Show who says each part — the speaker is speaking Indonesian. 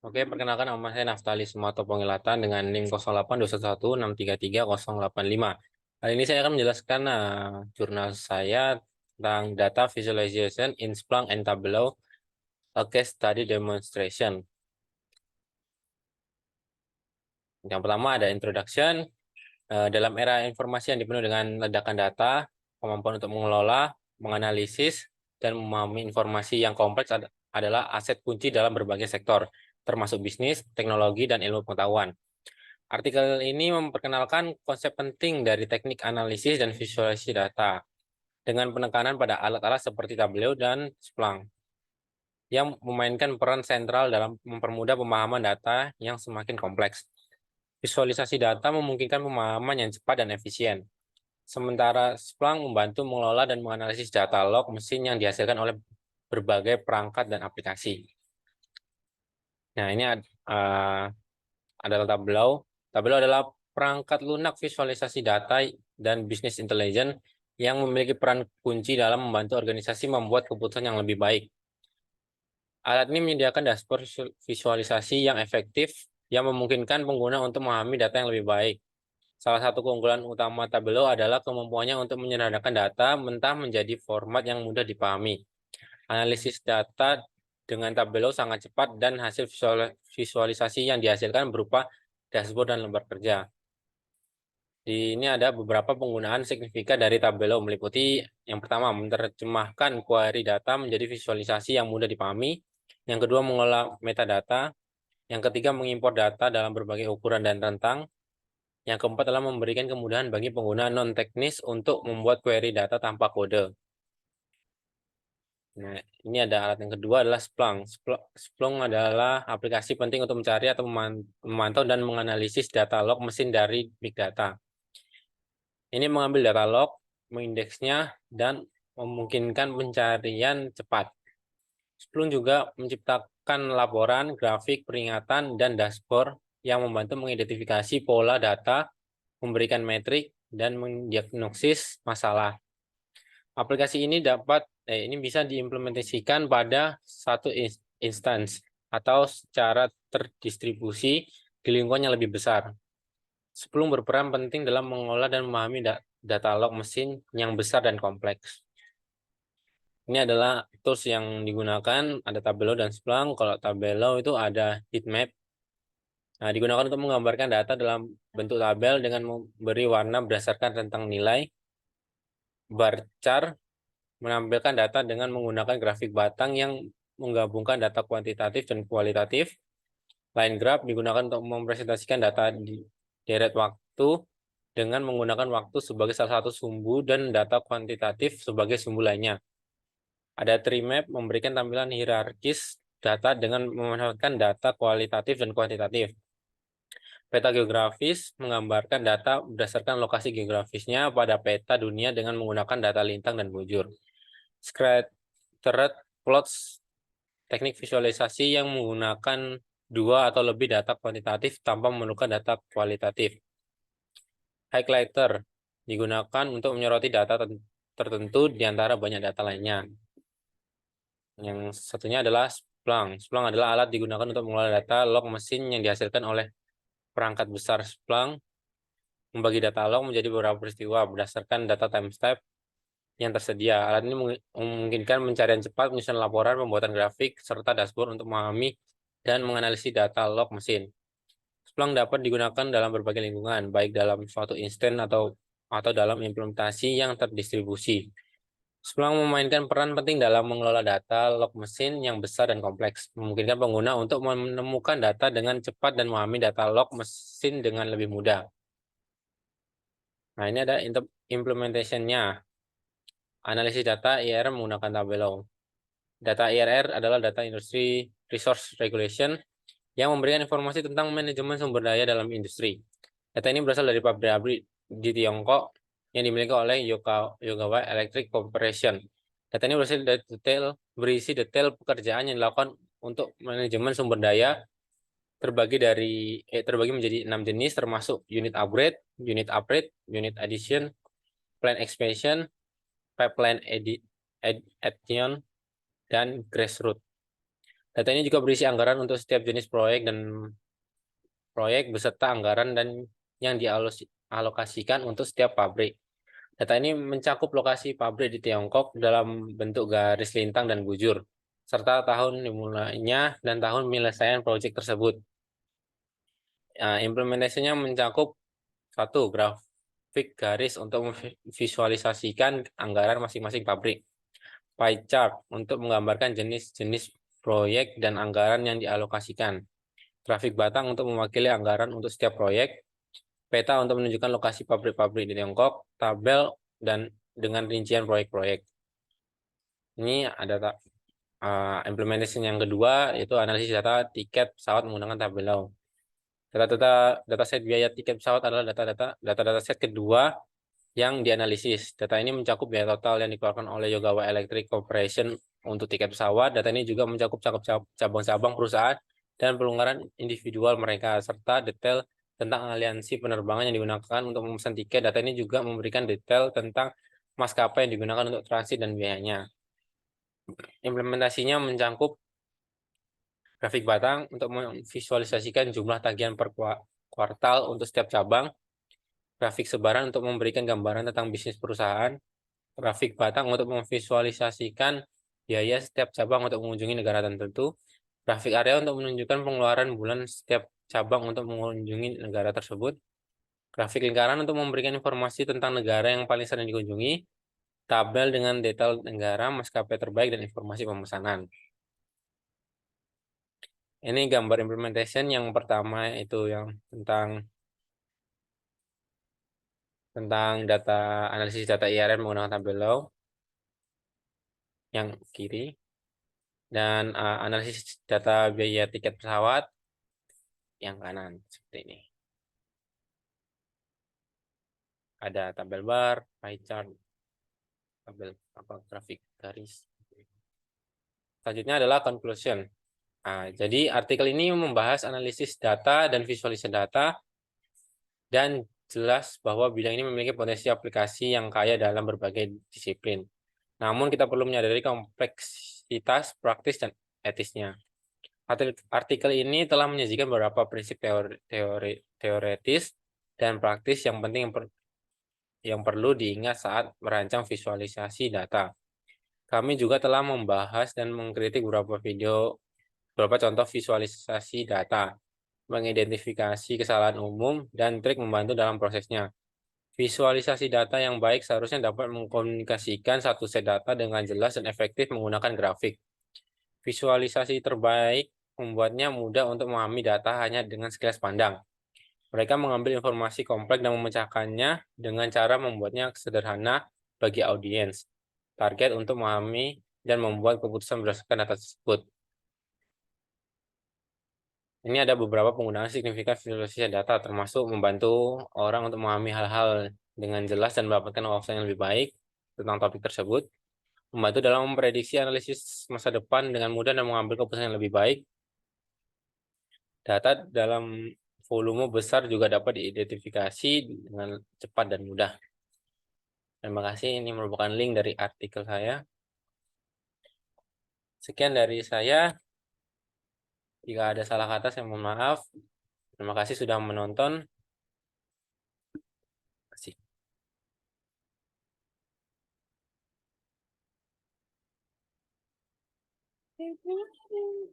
Speaker 1: Oke, perkenalkan nama saya Naftali Sumato Pengilatan dengan NIM 0821633085. Kali ini saya akan menjelaskan jurnal saya tentang data visualization in Splunk and Tableau, a case study demonstration. Yang pertama ada introduction. Dalam era informasi yang dipenuhi dengan ledakan data, kemampuan untuk mengelola, menganalisis, dan memahami informasi yang kompleks adalah aset kunci dalam berbagai sektor, termasuk bisnis, teknologi, dan ilmu pengetahuan. Artikel ini memperkenalkan konsep penting dari teknik analisis dan visualisasi data, dengan penekanan pada alat-alat seperti Tableau dan Splunk, yang memainkan peran sentral dalam mempermudah pemahaman data yang semakin kompleks. Visualisasi data memungkinkan pemahaman yang cepat dan efisien, sementara Splunk membantu mengelola dan menganalisis data log mesin yang dihasilkan oleh berbagai perangkat dan aplikasi. Nah, ini adalah Tableau. Tableau adalah perangkat lunak visualisasi data dan bisnis intelligence yang memiliki peran kunci dalam membantu organisasi membuat keputusan yang lebih baik. Alat ini menyediakan dashboard visualisasi yang efektif yang memungkinkan pengguna untuk memahami data yang lebih baik. Salah satu keunggulan utama Tableau adalah kemampuannya untuk menyederhanakan data mentah menjadi format yang mudah dipahami. Analisis data dengan Tableau sangat cepat dan hasil visualisasi yang dihasilkan berupa dashboard dan lembar kerja. Di ini ada beberapa penggunaan signifikan dari Tableau, meliputi yang pertama, menerjemahkan query data menjadi visualisasi yang mudah dipahami. Yang kedua, mengolah metadata. Yang ketiga, mengimpor data dalam berbagai ukuran dan rentang. Yang keempat adalah memberikan kemudahan bagi pengguna non-teknis untuk membuat query data tanpa kode. Nah, ini ada alat yang kedua adalah Splunk. Splunk adalah aplikasi penting untuk mencari atau memantau dan menganalisis data log mesin dari big data. Ini mengambil data log, mengindeksnya, dan memungkinkan pencarian cepat. Splunk juga menciptakan laporan, grafik, peringatan, dan dashboard yang membantu mengidentifikasi pola data, memberikan metrik, dan mendiagnosis masalah. Aplikasi ini bisa diimplementasikan pada satu instance atau secara terdistribusi di lingkungan yang lebih besar. Splunk berperan penting dalam mengolah dan memahami data log mesin yang besar dan kompleks. Ini adalah tools yang digunakan, ada Tableau dan Splunk. Kalau Tableau itu ada heatmap. Nah, digunakan untuk menggambarkan data dalam bentuk tabel dengan memberi warna berdasarkan rentang nilai. Bar chart menampilkan data dengan menggunakan grafik batang yang menggabungkan data kuantitatif dan kualitatif. Line graph digunakan untuk mempresentasikan data di deret waktu dengan menggunakan waktu sebagai salah satu sumbu dan data kuantitatif sebagai sumbu lainnya. Ada tree map memberikan tampilan hierarkis data dengan memanfaatkan data kualitatif dan kuantitatif. Peta geografis menggambarkan data berdasarkan lokasi geografisnya pada peta dunia dengan menggunakan data lintang dan bujur. Scattered plots, teknik visualisasi yang menggunakan dua atau lebih data kuantitatif tanpa memerlukan data kualitatif. Highlighter digunakan untuk menyoroti data tertentu di antara banyak data lainnya. Yang satunya adalah Splunk. Splunk adalah alat digunakan untuk mengelola data log mesin yang dihasilkan oleh perangkat besar Splunk, membagi data log menjadi beberapa peristiwa berdasarkan data timestamp yang tersedia. Alat ini memungkinkan pencarian cepat, penyusunan laporan, pembuatan grafik, serta dashboard untuk memahami dan menganalisis data log mesin. Splunk dapat digunakan dalam berbagai lingkungan, baik dalam suatu instan atau dalam implementasi yang terdistribusi. Splunk memainkan peran penting dalam mengelola data log mesin yang besar dan kompleks, memungkinkan pengguna untuk menemukan data dengan cepat dan memahami data log mesin dengan lebih mudah. Nah, ini ada implementation-nya. Analisis data IRR menggunakan Tableau. Data IRR adalah Data Industry Resource Regulation yang memberikan informasi tentang manajemen sumber daya dalam industri. Data ini berasal dari pabrik di Tiongkok yang dimiliki oleh Yokogawa Electric Corporation. Data ini berisi detail pekerjaan yang dilakukan untuk manajemen sumber daya terbagi menjadi 6 jenis, termasuk unit upgrade, unit addition, plan expansion, pipeline addition, dan grassroots. Data ini juga berisi anggaran untuk setiap jenis proyek dan proyek beserta anggaran dan yang dialokasikan untuk setiap pabrik. Data ini mencakup lokasi pabrik di Tiongkok dalam bentuk garis lintang dan bujur, serta tahun dimulainya dan tahun penyelesaian proyek tersebut. Implementasinya mencakup satu grafik garis untuk memvisualisasikan anggaran masing-masing pabrik, pie chart untuk menggambarkan jenis-jenis proyek dan anggaran yang dialokasikan, grafik batang untuk mewakili anggaran untuk setiap proyek, peta untuk menunjukkan lokasi pabrik-pabrik di Tiongkok, tabel dan dengan rincian proyek-proyek. Ini ada implementation yang kedua, yaitu analisis data tiket pesawat menggunakan tabelau. Data set biaya tiket pesawat adalah data set kedua yang dianalisis. Data ini mencakup biaya total yang dikeluarkan oleh Yogawa Electric Corporation untuk tiket pesawat. Data ini juga mencakup cabang-cabang perusahaan dan pelanggaran individual mereka, serta detail tentang aliansi penerbangan yang digunakan untuk memesan tiket. Data ini juga memberikan detail tentang maskapai yang digunakan untuk transit dan biayanya. Implementasinya mencakup grafik batang untuk memvisualisasikan jumlah tagihan per kuartal untuk setiap cabang, grafik sebaran untuk memberikan gambaran tentang bisnis perusahaan, grafik batang untuk memvisualisasikan biaya setiap cabang untuk mengunjungi negara tertentu, grafik area untuk menunjukkan pengeluaran bulan setiap cabang untuk mengunjungi negara tersebut, grafik lingkaran untuk memberikan informasi tentang negara yang paling sering dikunjungi, tabel dengan detail negara, maskapai terbaik, dan informasi pemesanan. Ini gambar implementation yang pertama itu yang tentang data analisis data IRM menggunakan tabelau yang kiri, dan analisis data biaya tiket pesawat yang kanan seperti ini. Ada tabel bar, pie chart, tabel grafik garis. Selanjutnya adalah conclusion. Jadi artikel ini membahas analisis data dan visualisasi data dan jelas bahwa bidang ini memiliki potensi aplikasi yang kaya dalam berbagai disiplin. Namun kita perlu menyadari kompleksitas praktis dan etisnya. Artikel ini telah menyajikan beberapa prinsip teoretis dan praktis yang penting yang perlu diingat saat merancang visualisasi data. Kami juga telah membahas dan mengkritik beberapa contoh visualisasi data, mengidentifikasi kesalahan umum, dan trik membantu dalam prosesnya. Visualisasi data yang baik seharusnya dapat mengkomunikasikan satu set data dengan jelas dan efektif menggunakan grafik. Visualisasi terbaik membuatnya mudah untuk memahami data hanya dengan sekilas pandang. Mereka mengambil informasi kompleks dan memecahkannya dengan cara membuatnya sederhana bagi audiens target untuk memahami dan membuat keputusan berdasarkan data tersebut. Ini ada beberapa penggunaan signifikan visualisasi data, termasuk membantu orang untuk memahami hal-hal dengan jelas dan mendapatkan wawasan yang lebih baik tentang topik tersebut, membantu dalam memprediksi analisis masa depan dengan mudah dan mengambil keputusan yang lebih baik. Data dalam volume besar juga dapat diidentifikasi dengan cepat dan mudah. Terima kasih, ini merupakan link dari artikel saya. Sekian dari saya. Jika ada salah kata, saya mohon maaf. Terima kasih sudah menonton. Terima kasih.